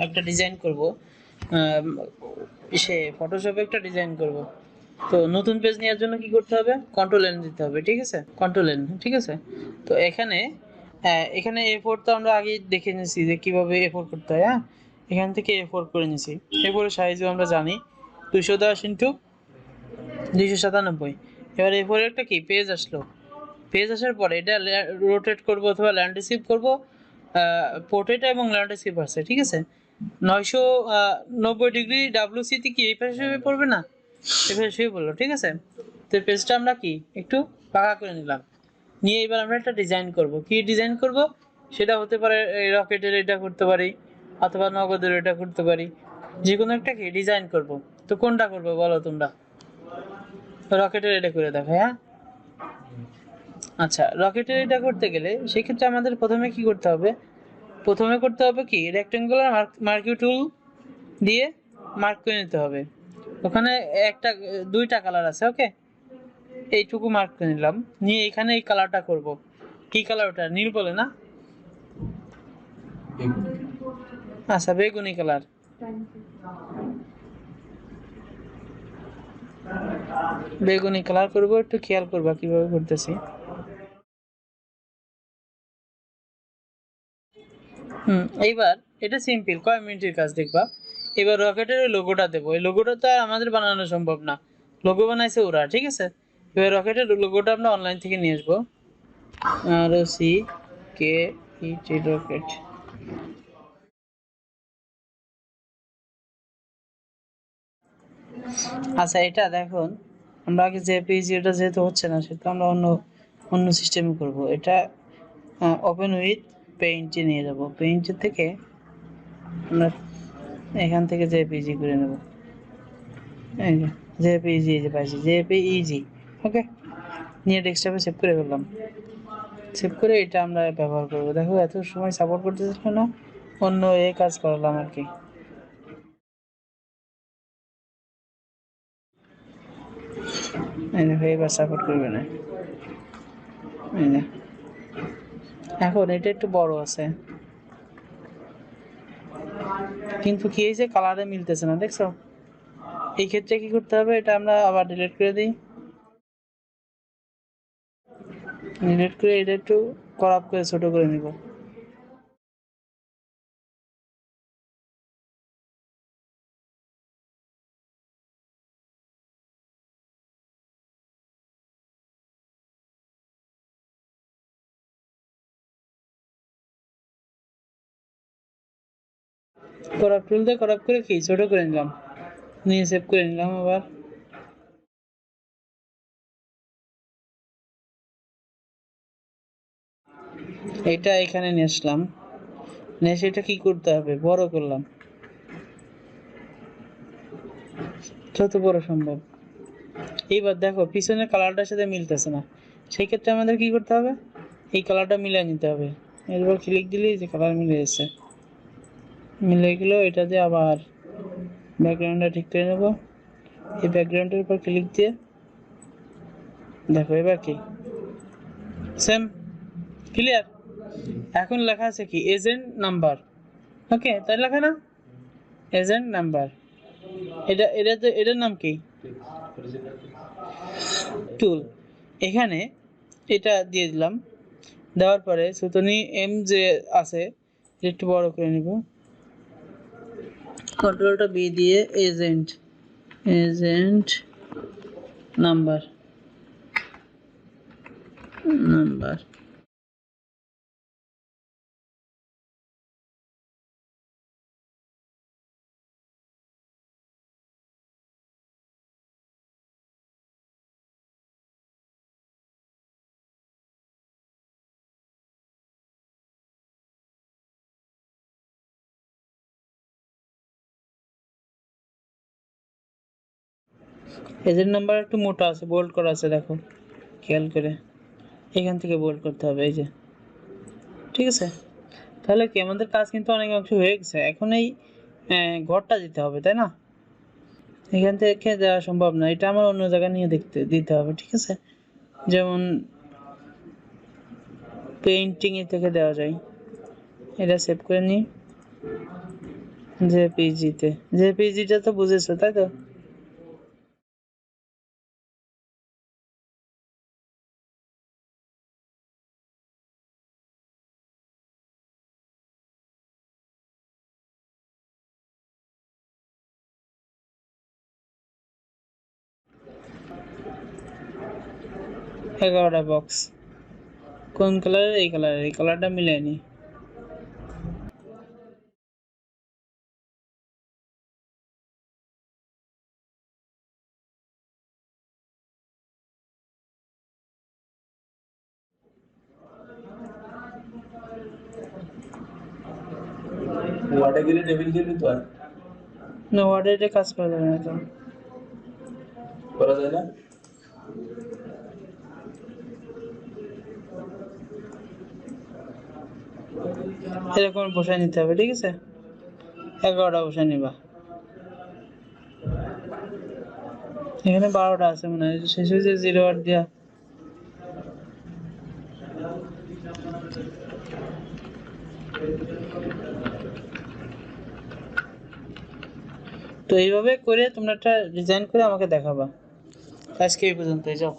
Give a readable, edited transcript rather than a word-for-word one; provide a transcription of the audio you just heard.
একটা ডিজাইন করব, সে ফটোশপে একটা ডিজাইন করব। তো নতুন পেজ নেওয়ার জন্য কি করতে হবে, কন্ট্রোল এন দিতে হবে, ঠিক আছে, কন্ট্রোল এন, ঠিক আছে। তো এখানে এখানে A4 তো আমরা আগে দেখে নিয়েছি যে কিভাবে A4 করতে হয়। হ্যাঁ, এখান থেকে A4 করে নিয়েছি। A4 এর সাইজও আমরা জানি 210 ইন্টু 297। এবার A4 এর একটা কি পেজ আসলো, পেজ আসার পরে এটা রোটেট করব অথবা ল্যান্ডস্কেপ করব। পোর্ট্রেট এবং ল্যান্ডস্কেপ আছে, ঠিক আছে। 990 ডিগ্রি WC তে কি এই পাশে শুয়ে পড়বে না, এই পাশে শুয়ে পড়লো, ঠিক আছে। তো পেজটা আমরা কি একটু পাকা করে নিলাম, নিয়ে এবার আমরা একটা ডিজাইন করব। কি ডিজাইন করব, সেটা হতে পারে রকেটের এটা করতে পারি, অথবা নগদের এটা করতে পারি, যে কোনো একটা কি ডিজাইন করব। তো কোনটা করব বলো তোমরা, রকেটের এটা করে দেখো। হ্যাঁ, আচ্ছা, রকেটের এটা করতে গেলে সেক্ষেত্রে আমাদের প্রথমে কি করতে হবে, প্রথমে করতে হবে কি রেক্টেঙ্গুলার মার্কিং টুল দিয়ে মার্ক করে নিতে হবে। ওখানে একটা দুইটা কালার আছে, ওকে, এইটুকু মার্ক করে নিলাম, নিয়ে এখানে এই কালারটা করব। কি কালার ওটা, নীল বলে না, আচ্ছা বেগুনি কালার। বেগুনি কালার করব, একটু খেয়াল করবা কিভাবে করতেছি। এইবার এটা সিম্পল, কয় মিনিটের কাজ দেখবা। এবার রকেটের ওই লোগোটা দেবো, এই লোগোটা তো আর আমাদের বানানো সম্ভব না, লোগো বানাইছে ওরা, ঠিক আছে। এবার রকেটের লোগোটা আমরা অনলাইন থেকে নিয়ে আসবো, ROCKET রকেট। আচ্ছা, এটা দেখুন, আমরা আগে জেপিজি, এটা যেহেতু হচ্ছে না সেটা আমরা অন্য সিস্টেমে করব। এটা ওপেন উইথ পেইন্টে নিয়ে যাব, পেইন্টের থেকে আমরা এখান থেকে জেপিজি করে নেব। এই যে জেপিজি, যে পাইছি জেপিইজি, ওকে, নিয়ে ডেস্কটপে সেভ করে ফেললাম। সেভ করে এটা আমরা ব্যবহার করব। দেখো এত সময় সাপোর্ট করতেছিল না, অন্য কাজ করলাম আর কি। এই দেখো এবার সাপোর্ট করবে না, এই যে এখন এটা একটু বড় আছে, কিন্তু কি হয়েছে, কালারে মিলতেছে না, দেখছো। এই ক্ষেত্রে কি করতে হবে, এটা আমরা আবার ডিলিট করে দিই, ডিলিট করে এটা একটু ক্রপ করে ছোট করে নিব। ক্রপ টুল দিয়ে ক্রপ করে কি ছোট করে নিলাম, নিয়ে সেভ করে নিলাম আবার। এটা এখানে নিয়ে আসলাম, নিয়ে সেটা কি করতে হবে, বড় করলাম যত বড় সম্ভব। এইবার দেখো পিছনের কালারটার সাথে মিলতেছে না, সেই ক্ষেত্রে আমাদের কি করতে হবে, এই কালারটা মিলিয়ে নিতে হবে। এরপর ক্লিক দিলেই যে কালার মিলে গেছে, মিলে গেলো। এটা দিয়ে আবার ব্যাকগ্রাউন্ডটা ঠিক করে নেব, এই ব্যাকগ্রাউন্ডের উপর ক্লিক দিয়ে দেখো এবার কি সেম, ক্লিয়ার। এখন লেখা আছে কি এজেন্ট নাম্বার, ওকে, তাই লেখা না, এজেন্ট নাম্বার। এটার নাম কি, টুল। এখানে এটা দিয়ে দিলাম, দেওয়ার পরে সুতনি এম যে আছে একটু বড় করে নিব, কন্ট্রোলটা বি দিয়ে এজেন্ট নাম্বার, এজেন্ট নাম্বার একটু মোটা আছে, বোল্ড করা আছে, দেখো খেয়াল করে, এখান থেকে বোল্ড করতে হবে, এই যে, ঠিক আছে। তাহলে কি আমাদের কাজ কিন্তু অনেক অংশ হয়ে গেছে, এখন এই ঘরটা দিতে হবে, তাই না। এখান থেকে দেওয়া সম্ভব না, এটা আমার অন্য জায়গায় নিয়ে দিতে হবে, ঠিক আছে। যেমন পেইন্টিং এ থেকে দেওয়া যায়, এটা সেভ করে নিই, জেপিজিতে, জেপিজিটা তো বুঝেছো তাই তো? 11টা বক্স। কোন কালারের? এই কালারের, এই কালারটা মিলাই নি। ওয়ার্ডে গেলে টেবিল দিয়ে নিতে হয়, না ওয়ার্ডে এটা কাজ করা যাবে না তো। করা যায় না। এরকম বসায় নিতে হবে, ঠিক আছে? 11টা বসায় নিবা। এখানে 12টা আছে মনে হয়, শেষ হয়েছে 0 দিয়া। তো এইভাবে করে তোমরা একটা ডিজাইন করে আমাকে দেখাবা। আজকে এই পর্যন্তই, যাও।